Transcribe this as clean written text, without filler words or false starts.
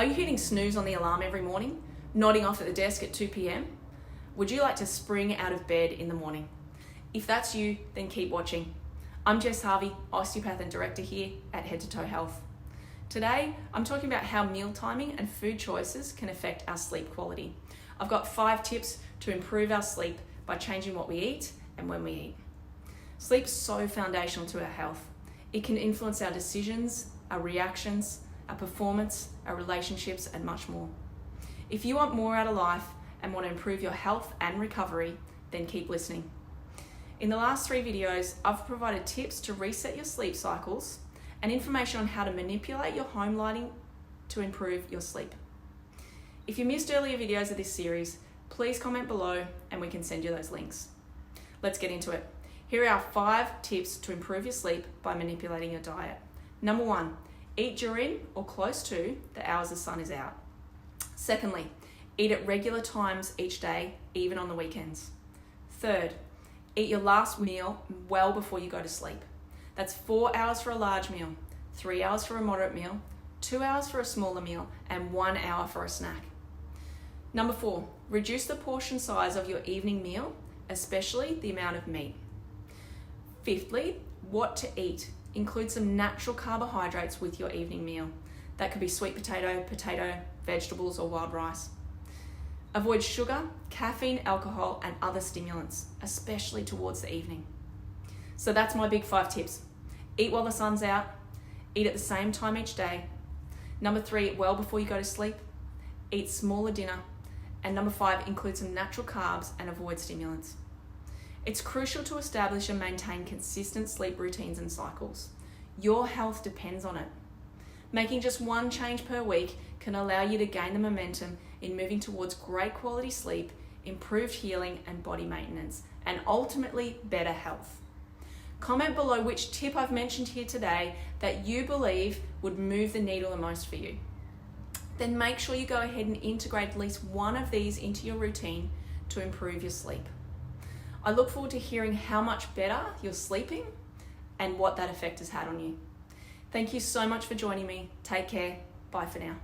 Are you hitting snooze on the alarm every morning, nodding off at the desk at 2 p.m? Would you like to spring out of bed in the morning? If that's you, then keep watching. I'm Jess Harvey, Osteopath and Director here at Head to Toe Health. Today, I'm talking about how meal timing and food choices can affect our sleep quality. I've got 5 tips to improve our sleep by changing what we eat and when we eat. Sleep's so foundational to our health. It can influence our decisions, our reactions, our performance, our relationships, and much more. If you want more out of life and want to improve your health and recovery, then keep listening. In the last 3 videos, I've provided tips to reset your sleep cycles and information on how to manipulate your home lighting to improve your sleep. If you missed earlier videos of this series, please comment below and we can send you those links. Let's get into it. Here are our 5 tips to improve your sleep by manipulating your diet. Number 1, eat during or close to the hours the sun is out. Secondly, eat at regular times each day, even on the weekends. Third, eat your last meal well before you go to sleep. That's 4 hours for a large meal, 3 hours for a moderate meal, 2 hours for a smaller meal, and 1 hour for a snack. Number 4, reduce the portion size of your evening meal, especially the amount of meat. Fifthly, what to eat. Include some natural carbohydrates with your evening meal. That could be sweet potato, vegetables, or wild rice. Avoid sugar, caffeine, alcohol, and other stimulants, especially towards the evening. So that's my big 5 tips. Eat while the sun's out, eat at the same time each day. Number 3, eat well before you go to sleep, eat smaller dinner, and number 5, include some natural carbs and avoid stimulants. It's crucial to establish and maintain consistent sleep routines and cycles. Your health depends on it. Making just one change per week can allow you to gain the momentum in moving towards great quality sleep, improved healing and body maintenance, and ultimately better health. Comment below which tip I've mentioned here today that you believe would move the needle the most for you. Then make sure you go ahead and integrate at least one of these into your routine to improve your sleep. I look forward to hearing how much better you're sleeping and what that effect has had on you. Thank you so much for joining me. Take care. Bye for now.